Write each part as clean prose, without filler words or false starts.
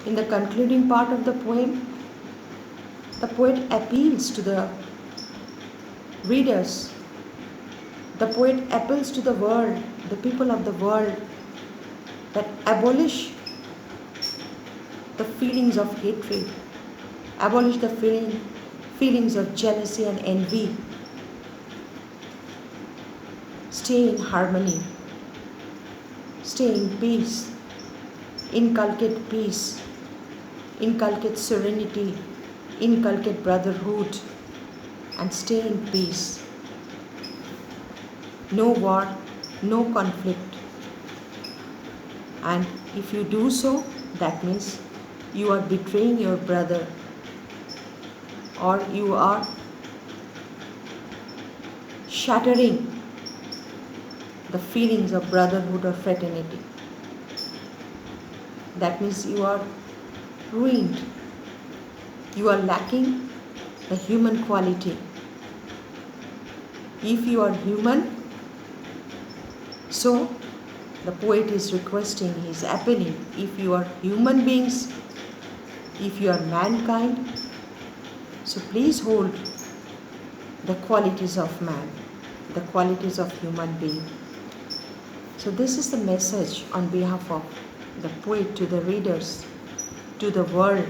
In the concluding part of the poet appeals to the readers. The poet appeals to the world, the people of the world, that abolish the feelings of hatred, abolish the feelings of jealousy and envy. Stay in harmony, stay in peace, inculcate serenity, inculcate brotherhood, and stay in peace. No war, no conflict. And if you do so, that means you are betraying your brother, or you are shattering the feelings of brotherhood or fraternity. That means you are ruined. You are lacking the human quality. If you are human, so the poet is requesting, he is appealing, if you are human beings, if you are mankind, so please hold the qualities of man, the qualities of human being. So this is the message on behalf of the poet to the readers, to the world,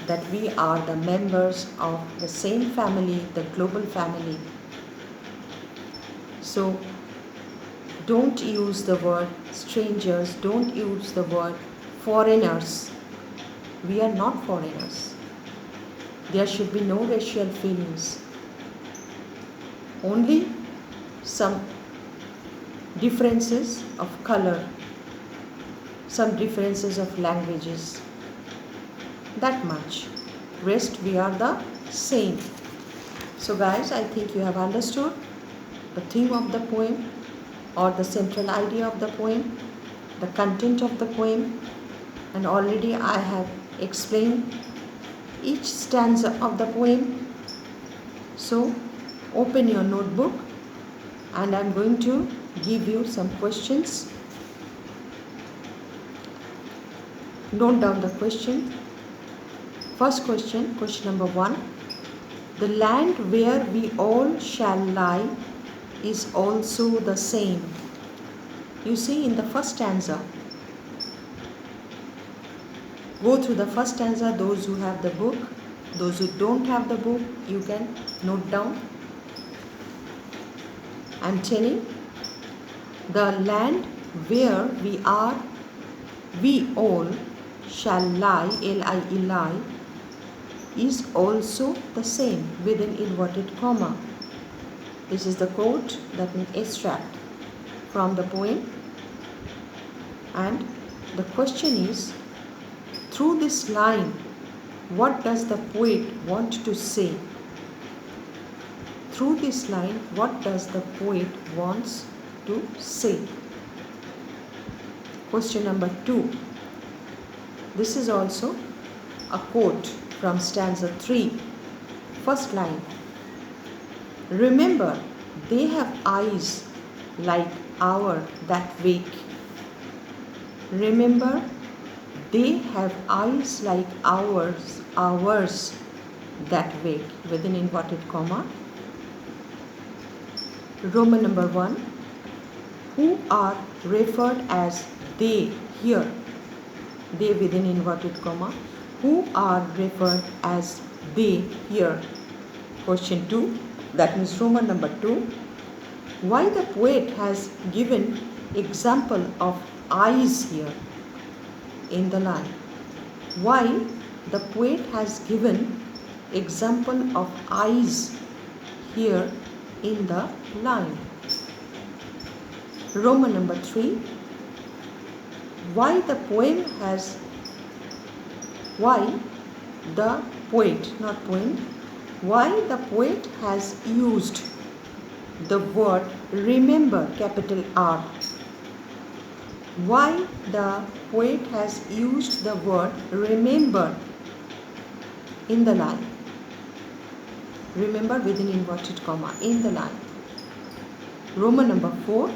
that we are the members of the same family, the global family. So don't use the word strangers, don't use the word foreigners. We are not foreigners. There should be no racial feelings. Only some differences of color, some differences of languages. That much. Rest, we are the same. So guys, I think you have understood the theme of the poem, or the central idea of the poem, the content of the poem, and already I have explained each stanza of the poem. So open your notebook and I am going to give you some questions. Note down the question. First question, question number 1. The land where we all shall lie is also the same. You see in the first stanza, go through the first stanza, those who have the book, those who don't have the book, you can note down. I'm telling, the land where we all shall lie, L-I-E, lie, is also the same, with an inverted comma. This is the quote, that means extract from the poem. And the question is, through this line, what does the poet want to say? Through this line, what does the poet wants to say? Question number 2. This is also a quote from stanza 3. First line. Remember, they have eyes like our that wake. Remember, they have eyes like ours that wake, with an inverted comma. Roman number 1. Who are referred as they here? They with an inverted comma. Who are referred as they here? Question 2. That means Roman number 2. Why the poet has given example of eyes here in the line? Why the poet has given example of eyes here in the line? Roman number 3. Why the poet has used the word remember, capital R? Why the poet has used the word remember in the line? Remember with an inverted comma in the line. Roman number 4.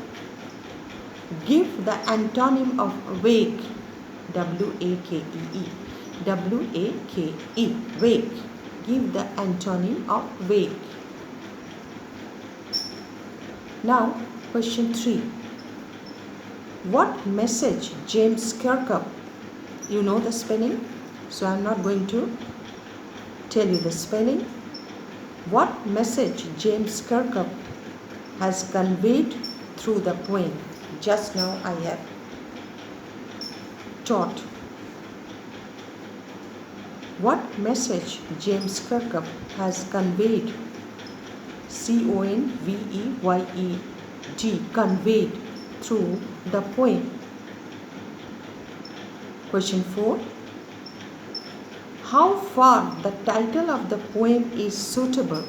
Give the antonym of wake. W-A-K-E-E. W-A-K-E. Wake. Give the antonym of wake. Now, question 3. What message James Kirkup, you know the spelling, so I am not going to tell you the spelling. What message James Kirkup has conveyed through the poem? Just now I have taught. What message James Kirkup has conveyed, C-O-N-V-E-Y-E-D, conveyed through the poem? Question 4. How far the title of the poem is suitable?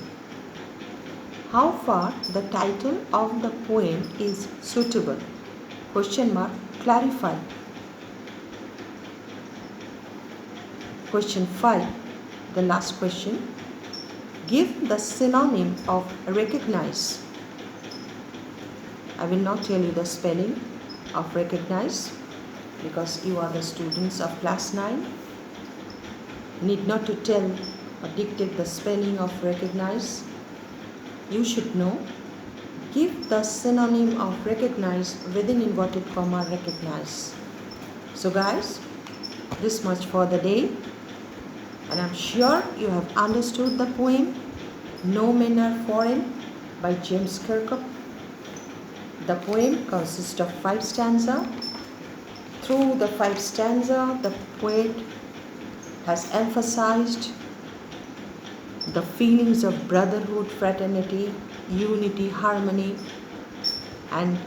How far the title of the poem is suitable? Question mark, clarify. Question 5, the last question. Give the synonym of recognize. I will not tell you the spelling of recognize because you are the students of class 9. Need not to tell or dictate the spelling of recognize. You should know. Give the synonym of recognize within inverted comma recognize. So guys, this much for the day. And I'm sure you have understood the poem No Men Are Foreign by James Kirkup. The poem consists of 5 stanzas. Through the 5 stanzas, the poet has emphasized the feelings of brotherhood, fraternity, unity, harmony, and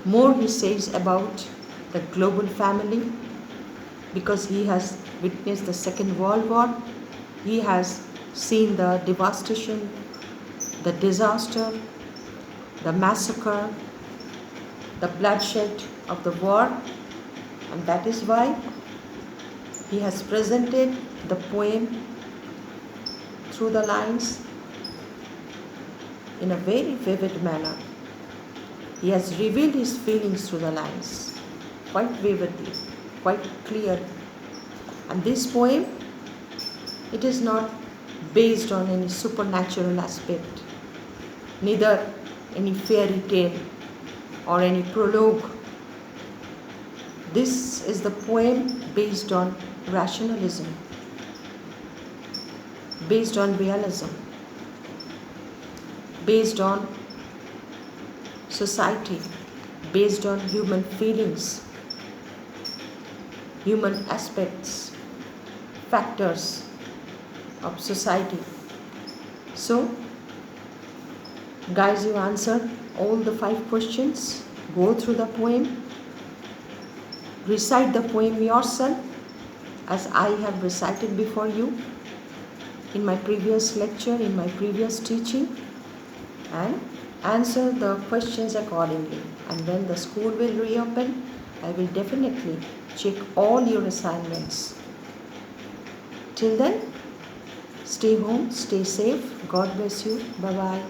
more he says about the global family, because he has witnessed the Second World War. He has seen the devastation, the disaster, the massacre, the bloodshed of the war, and that is why he has presented the poem through the lines in a very vivid manner. He has revealed his feelings through the lines quite vividly, quite clear. And this poem, it is not based on any supernatural aspect, neither any fairy tale or any prologue. This is the poem based on rationalism, based on realism, based on society, based on human feelings, human aspects, factors of society. So, guys, you answered all the 5 questions. Go through the poem. Recite the poem yourself as I have recited before you in my previous lecture, in my previous teaching, and answer the questions accordingly. And when the school will reopen, I will definitely check all your assignments. Till then, stay home, stay safe. God bless you. Bye-bye.